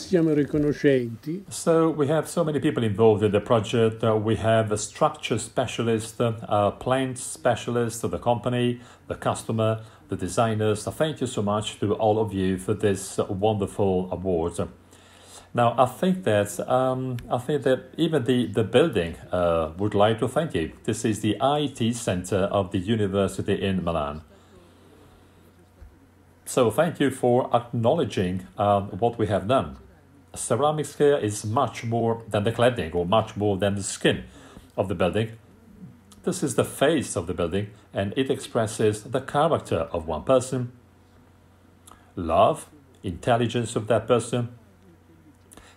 siamo riconoscenti. So we have so many people involved in the project. We have a structure specialist, a plant specialist, the company, the customer, the designers. Thank you so much to all of you for this wonderful award. Now, I think that even the building would like to thank you. This is the IT Center of the University in Milan. So thank you for acknowledging what we have done. Ceramics here is much more than the cladding or much more than the skin of the building. This is the face of the building, and it expresses the character of one person, love, intelligence of that person.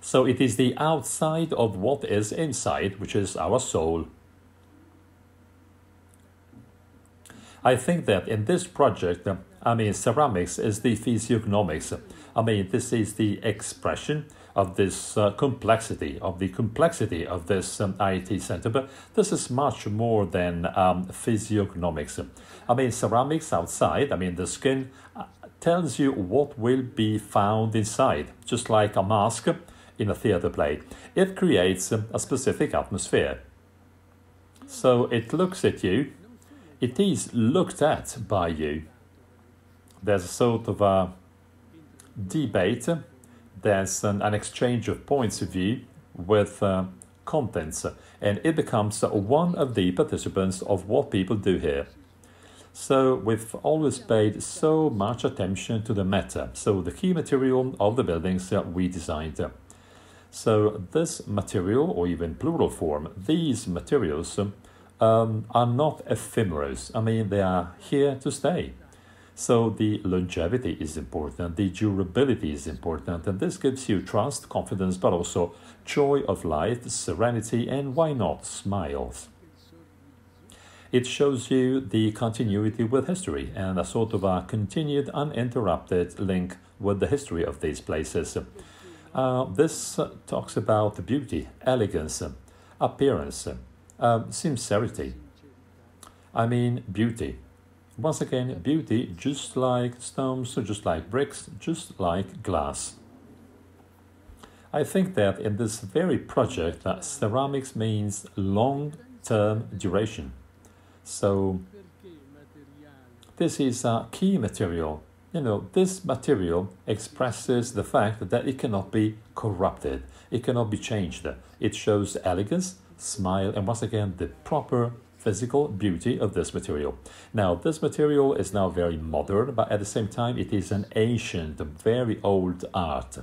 So it is the outside of what is inside, which is our soul. I think that in this project, ceramics is the physiognomics. This is the expression of this complexity of this IT center. But this is much more than physiognomics. Ceramics outside, the skin tells you what will be found inside, just like a mask in a theater play. It creates a specific atmosphere. So it looks at you, it is looked at by you. There's a sort of a debate, there's an exchange of points of view with contents, and it becomes one of the participants of what people do here. So we've always paid so much attention to the meta, so the key material of the buildings we designed. So this material, or even plural form, these materials are not ephemerals. They are here to stay. So the longevity is important, the durability is important, and this gives you trust, confidence, but also joy of life, serenity, and why not, smiles. It shows you the continuity with history and a sort of a continued, uninterrupted link with the history of these places. This talks about beauty, elegance, appearance, sincerity. Beauty. Once again, beauty, just like stones, just like bricks, just like glass. I think that in this very project, ceramics means long-term duration. So this is a key material. This material expresses the fact that it cannot be corrupted. It cannot be changed. It shows elegance, smile, and once again, the proper physical beauty of this material. Now, this material is now very modern, but at the same time, it is an ancient, very old art.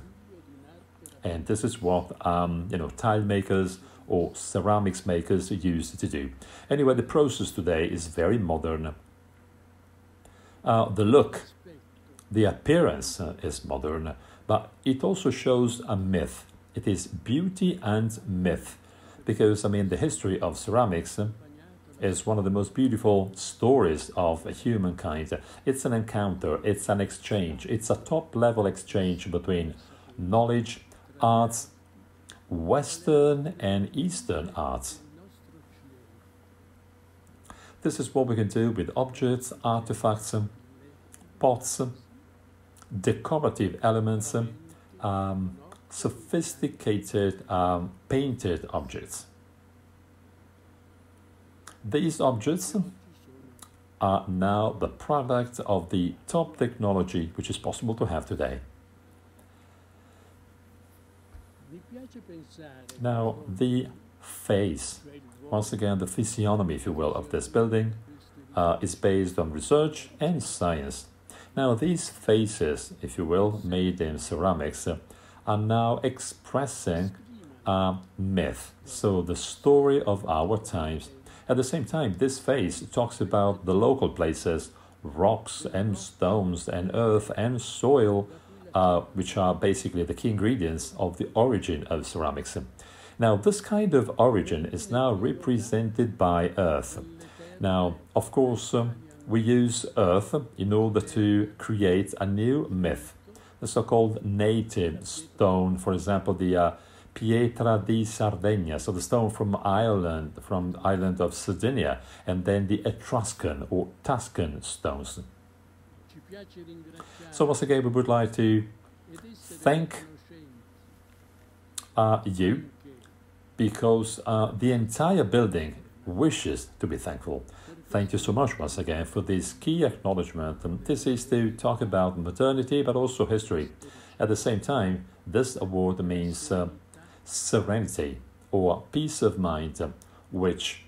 And this is what, tile makers or ceramics makers used to do. Anyway, the process today is very modern. The look, the appearance is modern, but it also shows a myth. It is beauty and myth, because, the history of ceramics is one of the most beautiful stories of humankind. It's an encounter, it's an exchange, it's a top-level exchange between knowledge, arts, Western and Eastern arts. This is what we can do with objects, artifacts, pots, decorative elements, sophisticated painted objects. These objects are now the product of the top technology which is possible to have today. Now, the face, once again, the physiognomy, if you will, of this building is based on research and science. Now, these faces, if you will, made in ceramics, are now expressing a myth, so the story of our times. At the same time, this face talks about the local places, rocks and stones and earth and soil, which are basically the key ingredients of the origin of ceramics. Now, this kind of origin is now represented by earth. Now, of course, we use earth in order to create a new myth, the so-called native stone, for example, the Pietra di Sardegna, so the stone from the island of Sardinia, and then the Etruscan or Tuscan stones. So once again, we would like to thank you because the entire building wishes to be thankful. Thank you so much once again for this key acknowledgement. This is to talk about modernity but also history. At the same time, this award means serenity or peace of mind, which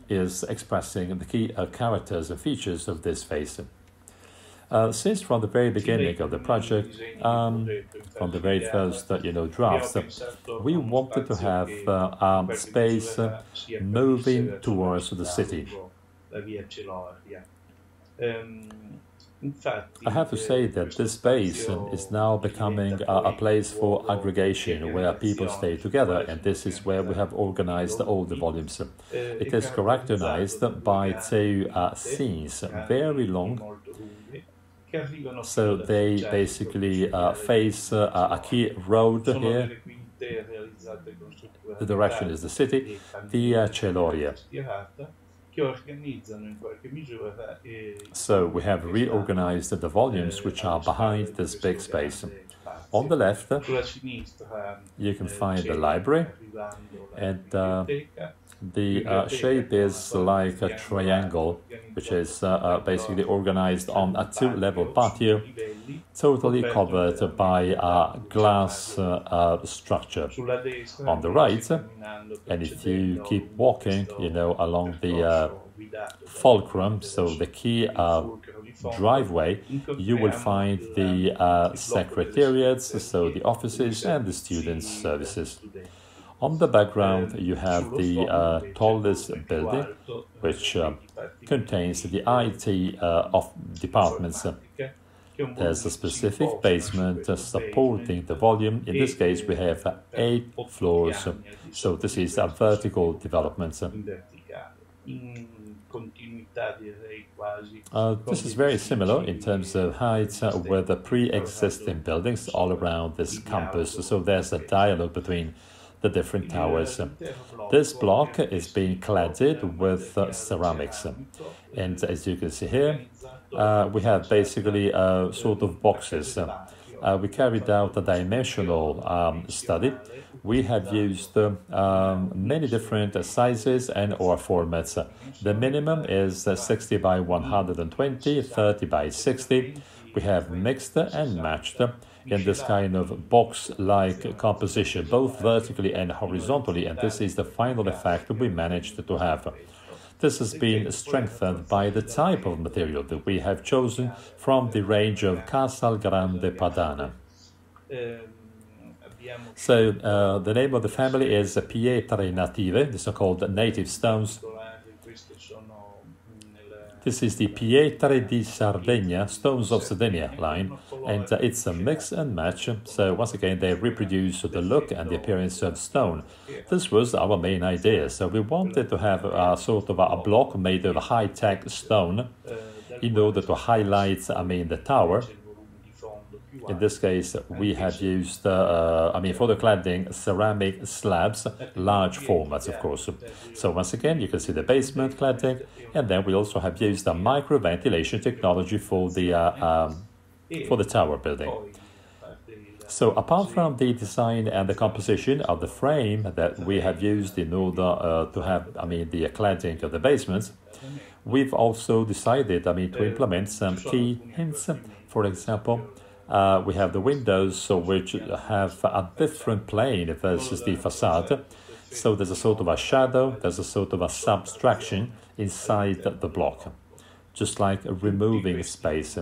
is expressing the key characters and features of this phase. Since from the very beginning of the project, from the very first drafts, we wanted to have space moving towards the city. I have to say that this space is now becoming a place for aggregation where people stay together, and this is where we have organized all the volumes. It is characterized by two scenes, very long. So they basically face a key road here. The direction is the city, via Celoria. So we have reorganized the volumes which are behind this big space. On the left, you can find the library, and the shape is like a triangle, which is basically organized on a two-level patio, totally covered by a glass structure. On the right, and if you keep walking, along the fulcrum, so the key driveway, you will find the secretariats, so the offices and the students' services. On the background, you have the tallest building, which contains the IT of departments. There's a specific basement supporting the volume. In this case, we have 8 floors, so this is a vertical development. This is very similar in terms of height with the pre-existing buildings all around this campus, so there's a dialogue between the different towers. This block is being cladded with ceramics, and as you can see here, we have basically sort of boxes. We carried out a dimensional study. We have used many different sizes and or formats. The minimum is 60 by 120, 30 by 60. We have mixed and matched in this kind of box-like composition, both vertically and horizontally, and this is the final effect we managed to have. This has been strengthened by the type of material that we have chosen from the range of Casalgrande Padana. So the name of the family is Pietre Native, the so-called native stones. This is the Pietre di Sardegna, Stones of Sardinia line, and it's a mix and match, so once again they reproduce the look and the appearance of stone. This was our main idea, so we wanted to have a sort of a block made of high-tech stone in order to highlight, the tower. In this case, we have used, for the cladding, ceramic slabs, large formats, of course. So once again, you can see the basement cladding, and then we also have used a micro-ventilation technology for the tower building. So apart from the design and the composition of the frame that we have used in order to have, the cladding of the basements, we've also decided, to implement some key hints. For example, we have the windows which have a different plane versus the facade. So there's a sort of a shadow, there's a sort of a subtraction inside the block, just like removing space.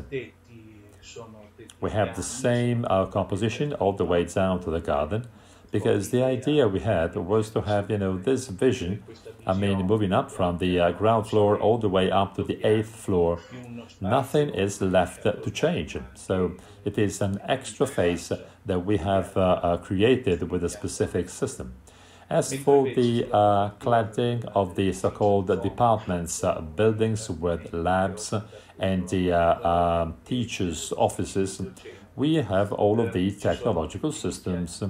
We have the same composition all the way down to the garden, because the idea we had was to have, this vision, moving up from the ground floor all the way up to the 8th floor. Nothing is left to change. So it is an extra phase that we have created with a specific system. As for the cladding of the so-called departments, buildings with labs and the teachers' offices, we have all of the technological systems.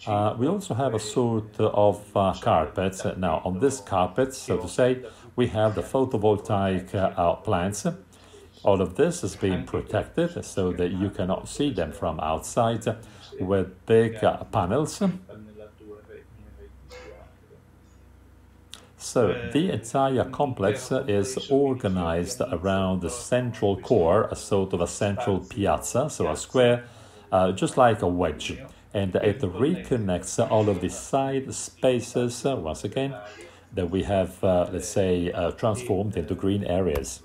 We also have a sort of carpet. Now, on this carpet, so to say, we have the photovoltaic plants. All of this is being protected so that you cannot see them from outside with big panels. So the entire complex is organized around the central core, a sort of a central piazza, so a square, just like a wedge. And it reconnects all of the side spaces, once again, that we have, let's say, transformed into green areas.